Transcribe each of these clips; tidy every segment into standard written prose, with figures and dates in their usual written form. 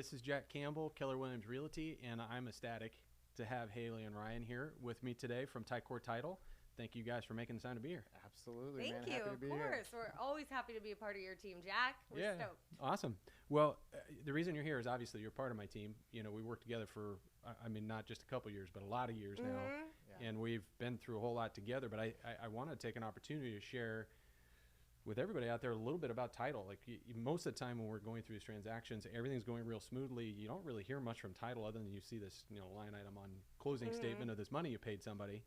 this is Jack Campbell, Keller Williams Realty, and I'm ecstatic to have Haylie and Ryan here with me today from Ticor Title. Thank you guys for making the time to be here. Absolutely, Thank man. you. Happy to Of be course. here. We're always happy to be a part of your team, Jack. We're stoked. Awesome. Well, the reason you're here is obviously you're part of my team. You know, we worked together for, I mean, not just a couple years, but a lot of years now. Yeah. And we've been through a whole lot together. But I want to take an opportunity to share with everybody out there a little bit about title. Like most of the time when we're going through these transactions, everything's going real smoothly. You don't really hear much from title other than you see this, line item on closing statement of this money you paid somebody.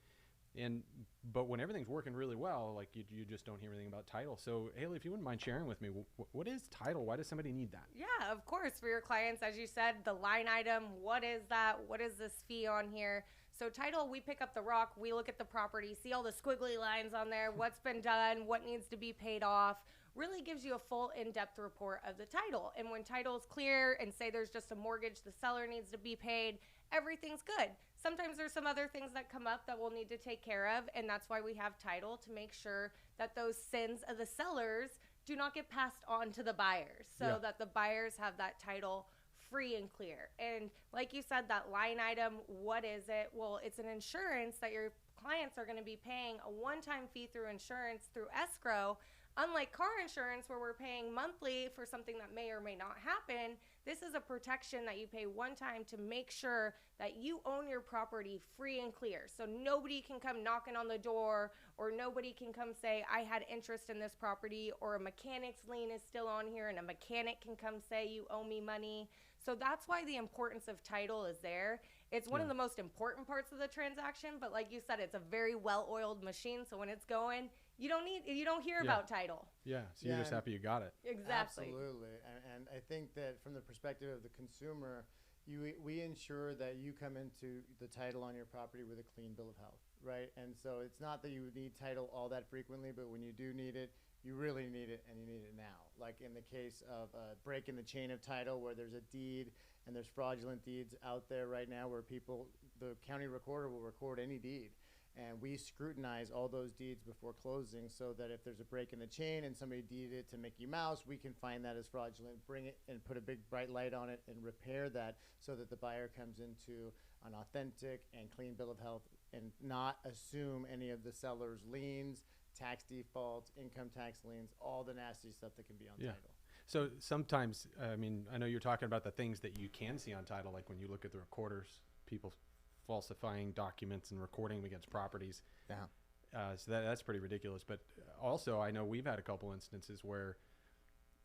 But when everything's working really well, like you just don't hear anything about title. So Haylie, if you wouldn't mind sharing with me, what is title? Why does somebody need that? Yeah, of course. For your clients, as you said, the line item, what is that? What is this fee on here? So title, we pick up the rock, we look at the property, see all the squiggly lines on there, what's been done, what needs to be paid off, really gives you a full in-depth report of the title. And when title is clear and say there's just a mortgage the seller needs to be paid, everything's good. Sometimes there's some other things that come up that we'll need to take care of, and that's why we have title, to make sure that those sins of the sellers do not get passed on to the buyers, so that the buyers have that title free and clear. And like you said, that line item, what is it? Well, it's an insurance that your clients are going to be paying a one-time fee through insurance through escrow. Unlike car insurance, where we're paying monthly for something that may or may not happen, this is a protection that you pay one time to make sure that you own your property free and clear. So nobody can come knocking on the door, or nobody can come say, I had interest in this property, or a mechanic's lien is still on here and a mechanic can come say you owe me money. So that's why the importance of title is there. It's one of the most important parts of the transaction, but like you said, it's a very well-oiled machine. So when it's going, you don't hear about title. Yeah, so you're just happy you got it. Exactly. Absolutely. And I think that from the perspective of the consumer, we ensure that you come into the title on your property with a clean bill of health, right? And so it's not that you need title all that frequently, but when you do need it, you really need it, and you need it now. Like in the case of breaking the chain of title, where there's a deed and there's fraudulent deeds out there right now, where the county recorder will record any deed. And we scrutinize all those deeds before closing, so that if there's a break in the chain and somebody deeded it to Mickey Mouse, we can find that as fraudulent, bring it and put a big bright light on it and repair that, so that the buyer comes into an authentic and clean bill of health and not assume any of the seller's liens, tax defaults, income tax liens, all the nasty stuff that can be on title. So sometimes, I mean, I know you're talking about the things that you can see on title, like when you look at the recorders, people falsifying documents and recording them against properties. Yeah. So that's pretty ridiculous. But also, I know we've had a couple instances where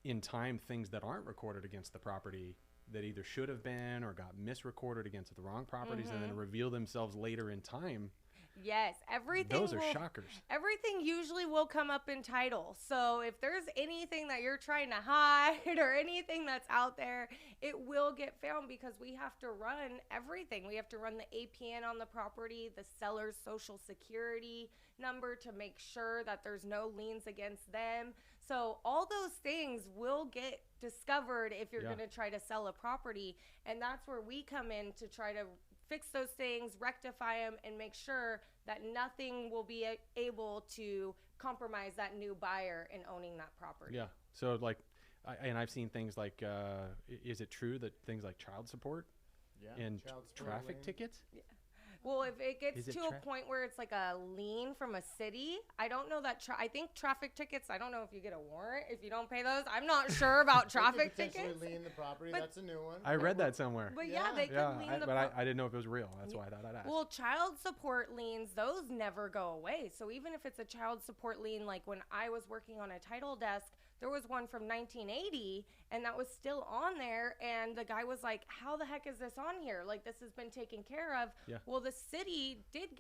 in time, things that aren't recorded against the property that either should have been or got misrecorded against the wrong properties and then reveal themselves later in time. Yes, everything. Those are shockers. Everything usually will come up in title. So if there's anything that you're trying to hide or anything that's out there, it will get found, because we have to run everything. We have to run the APN on the property, the seller's social security number, to make sure that there's no liens against them. So all those things will get discovered if you're going to try to sell a property. And that's where we come in to try to fix those things, rectify them, and make sure that nothing will be able to compromise that new buyer in owning that property. Yeah. So like, and I've seen things like, is it true that things like child support and traffic tickets? Yeah. Well, if it gets to a point where it's like a lien from a city, I don't know that. I think traffic tickets, I don't know if you get a warrant if you don't pay those. I'm not sure about traffic tickets. Lien the property, that's a new one. I read that somewhere. But they could lien the property. But I didn't know if it was real. That's why I thought I'd ask. Well, child support liens, those never go away. So even if it's a child support lien, like when I was working on a title desk, there was one from 1980, and that was still on there. And the guy was like, how the heck is this on here? Like, this has been taken care of. Yeah. Well, the city did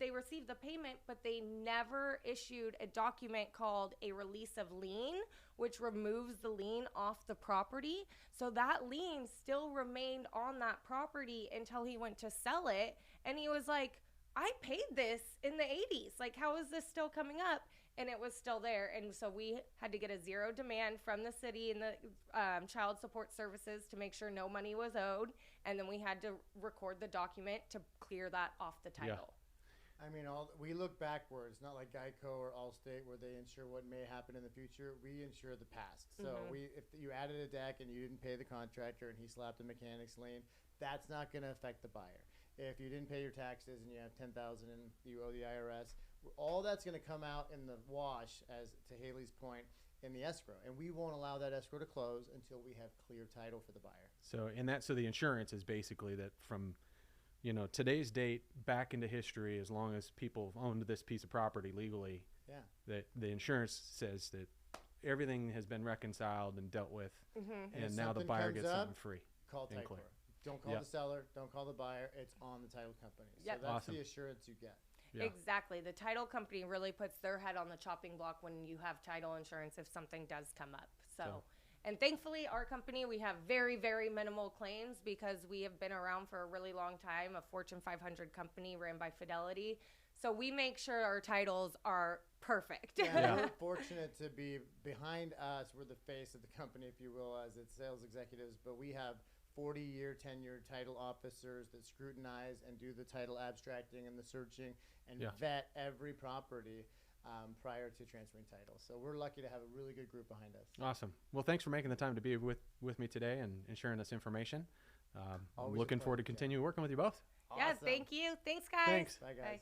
they received the payment, but they never issued a document called a release of lien, which removes the lien off the property. So that lien still remained on that property until he went to sell it. And he was like, I paid this in the 80s. Like, how is this still coming up? And it was still there. And so we had to get a zero demand from the city and the child support services to make sure no money was owed. And then we had to record the document to clear that off the title. I mean, we look backwards, not like Geico or Allstate where they insure what may happen in the future. We insure the past. So if you added a deck and you didn't pay the contractor and he slapped a mechanic's lien, that's not going to affect the buyer. If you didn't pay your taxes and you have $10,000 and you owe the IRS, all that's going to come out in the wash, as to Haylie's point, in the escrow, and we won't allow that escrow to close until we have clear title for the buyer. So the insurance is basically that from today's date back into history, as long as people have owned this piece of property legally, that the insurance says that everything has been reconciled and dealt with, and now the buyer gets something free. Call Ticor. Don't call the seller. Don't call the buyer. It's on the title company. So that's the assurance you get. Yeah. Exactly. The title company really puts their head on the chopping block when you have title insurance if something does come up. So. And thankfully, our company, we have very, very minimal claims because we have been around for a really long time, a Fortune 500 company ran by Fidelity. So we make sure our titles are perfect. Yeah, we're fortunate to be behind us. We're the face of the company, if you will, as its sales executives. But we have 40-year tenured title officers that scrutinize and do the title abstracting and the searching and vet every property prior to transferring title. So we're lucky to have a really good group behind us. Awesome. Well, thanks for making the time to be with me today and sharing this information. I'm looking forward to continue working with you both. Yes, thank you. Thanks, guys. Thanks. Bye, guys. Bye.